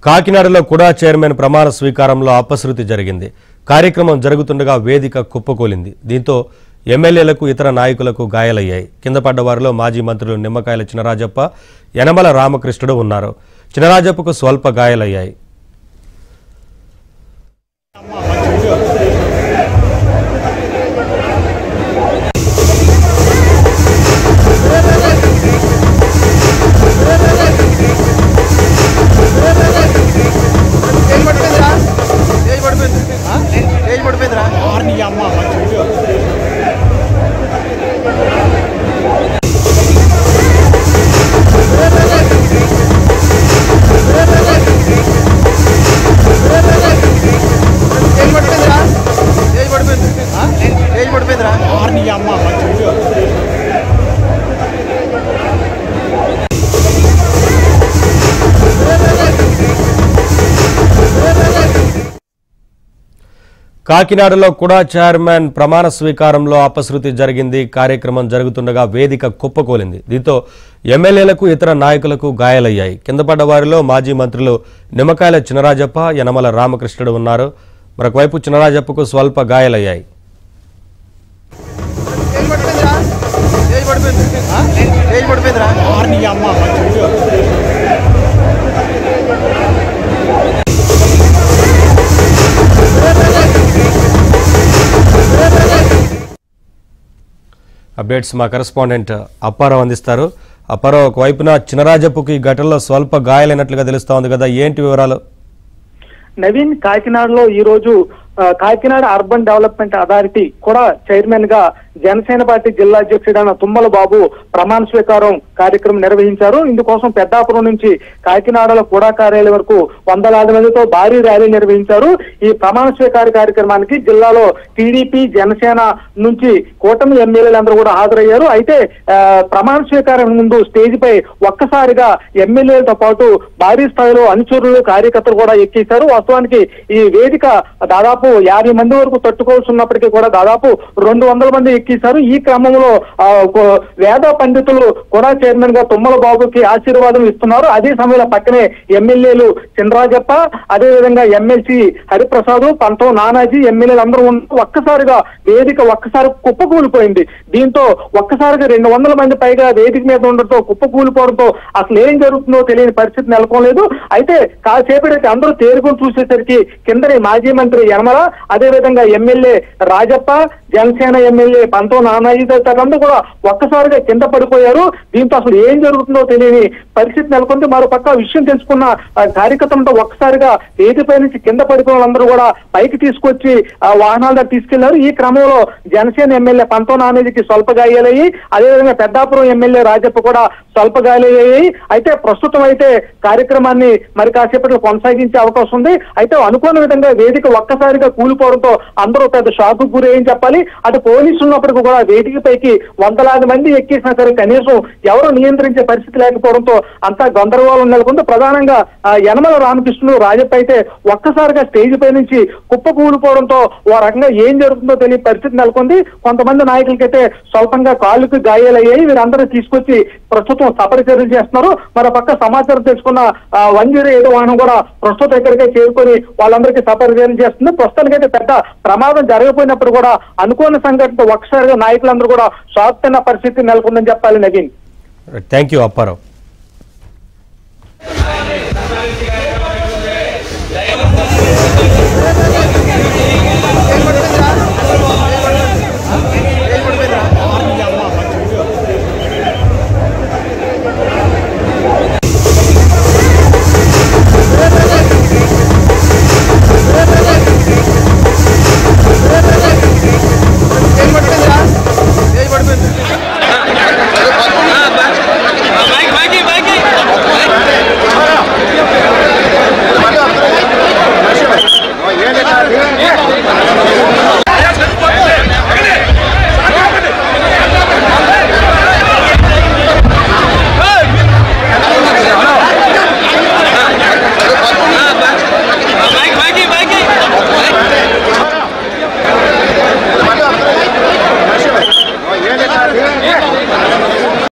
కాకినాడలో కూడా చైర్మన్ ప్రమాణ స్వీకారంలో అపశృతి జరిగింది. కార్యక్రమం జరుగుతుండగా వేదిక కుప్పకూలింది. దీంతో ఎమ్మెల్యేలకు ఇతర నాయకులకు గాయాలయ్యాయి. కింద పడ్డ వారిలో మాజీ మంత్రులు నిమ్మకాయల చినరాజప్ప, యనమల రామకృష్ణుడు ఉన్నారు. చినరాజప్పకు స్వల్ప గాయాలయ్యాయి. కాకినాడలో కూడా చైర్మన్ ప్రమాణ స్వీకారంలో అపశృతి జరిగింది. కార్యక్రమం జరుగుతుండగా వేదిక కుప్పకూలింది. దీంతో ఎమ్మెల్యేలకు ఇతర నాయకులకు గాయాలయ్యాయి. కింద పడ్డ వారిలో మాజీ మంత్రులు నిమ్మకాయల చినరాజప్ప, యనమల రామకృష్ణుడు ఉన్నారు. మరొకవైపు చినరాజప్పకు స్వల్ప గాయాలయ్యాయి. అప్డేట్స్ మా కరెస్పాండెంట్ అప్పారావు అందిస్తారు. అప్పారావు, ఒకవైపున చినరాజప్పకు ఈ ఘటనలో స్వల్ప గాయాలైనట్లుగా తెలుస్తా ఉంది కదా, ఏంటి వివరాలు? నవీన్, కాకినాడలో ఈ రోజు కాకినాడ అర్బన్ డెవలప్మెంట్ అథారిటీ కూడా చైర్మన్ గా జనసేన పార్టీ జిల్లా అధ్యక్షుడైన తుమ్మల బాబు ప్రమాణ స్వీకారం కార్యక్రమం నిర్వహించారు. ఇందుకోసం పెద్దాపురం నుంచి కాకినాడలో కూడా కార్యాలయం వరకు వందలాది మందితో భారీ ర్యాలీ నిర్వహించారు. ఈ ప్రమాణ స్వీకార కార్యక్రమానికి జిల్లాలో టీడీపీ, జనసేన నుంచి కూటమి ఎమ్మెల్యేలందరూ కూడా హాజరయ్యారు. అయితే ప్రమాణ స్వీకారం ముందు స్టేజ్ పై ఒక్కసారిగా ఎమ్మెల్యేలతో పాటు భారీ స్థాయిలో అనుచరులు, కార్యకర్తలు కూడా ఎక్కేశారు. వాస్తవానికి ఈ వేదిక దాదాపు 50 మంది వరకు తట్టుకోవాల్సి ఉన్నప్పటికీ కూడా దాదాపు 200 మంది ఎక్కేశారు. ఈ క్రమంలో వేద పండితులు కూడా చైర్మన్ గా తుమ్మల బాబుకి ఆశీర్వాదం ఇస్తున్నారు. అదే సమయంలో పక్కనే ఎమ్మెల్యేలు చినరాజప్ప, అదేవిధంగా ఎమ్మెల్సీ హరిప్రసాద్, పంతం నానాజీ ఎమ్మెల్యేలు అందరూ ఒక్కసారిగా వేదిక కుప్పకూలిపోయింది. దీంతో ఒక్కసారిగా 200 మంది పైగా వేదిక మీద ఉండడంతో కుప్పకూలిపోవడంతో అసలు ఏం జరుగుతుందో తెలియని పరిస్థితి నెలకొనలేదు. అయితే కాసేపటి అందరూ తేరుకొని చూసేసరికి కిందనే మాజీ మంత్రి యనమల, అదేవిధంగా ఎమ్మెల్యే రాజప్ప, జనసేన ఎమ్మెల్యే పంతం నానాజీ తదితరులందరూ కూడా ఒక్కసారిగా కింద పడిపోయారు. దీంతో అసలు ఏం జరుగుతుందో తెలియని పరిస్థితి నెలకొంది. మరో పక్క విషయం తెలుసుకున్న కార్యకర్తలతో ఒక్కసారిగా వేదిపై నుంచి కింద పడిపోయిన వాళ్ళందరూ కూడా పైకి తీసుకొచ్చి వాహనాల దగ్గర తీసుకెళ్లారు. ఈ క్రమంలో జనసేన ఎమ్మెల్యే పంతం నానాజీకి స్వల్ప గాయాలయ్యి, అదేవిధంగా పెద్దాపురం ఎమ్మెల్యే రాజప్ప కూడా స్వల్ప గాయాలయ్యాయి. అయితే ప్రస్తుతం అయితే కార్యక్రమాన్ని మరి కాసేపట్లో కొనసాగించే అవకాశం ఉంది. అయితే అనుకోని విధంగా వేదిక ఒక్కసారిగా కూలిపోవడంతో అందరూ పెద్ద షాక్ గురి ఏం చెప్పాలి. అటు పోలీసులు ఉన్నప్పటికీ కూడా వేదిక పైకి వందలాది మంది ఎక్కేసినా సరే కనీసం ఎవరు నియంత్రించే పరిస్థితి లేకపోవడంతో అంతా గందరగోళం నెలకొంది. ప్రధానంగా యనమల రామకృష్ణుడు, రాజప్ప అయితే ఒక్కసారిగా స్టేజ్ పై నుంచి కుప్ప కూలిపోవడంతో ఓ రకంగా ఏం జరుగుతుందో తెలియని పరిస్థితి నెలకొంది. కొంతమంది నాయకులకైతే స్వల్పంగా కాళ్ళకు గాయాలయ్యాయి. వీరందరూ తీసుకొచ్చి ప్రస్తుతం సపరి చర్యలు చేస్తున్నారు. మరో పక్క సమాచారం తెలుసుకున్న 107 వాహనం కూడా ప్రస్తుతం ఇక్కడికే చేరుకొని వాళ్ళందరికీ సపరి చర్యలు చేస్తుంది. ప్రస్తుతానికైతే పెద్ద ప్రమాదం జరగకపోయినప్పుడు కూడా అనుకోని సంఘటనతో ఒక్కసారిగా నాయకులందరూ కూడా షాక్ తిన్న పరిస్థితి నెలకొందని చెప్పాలి. Naveen, thank you Apparao.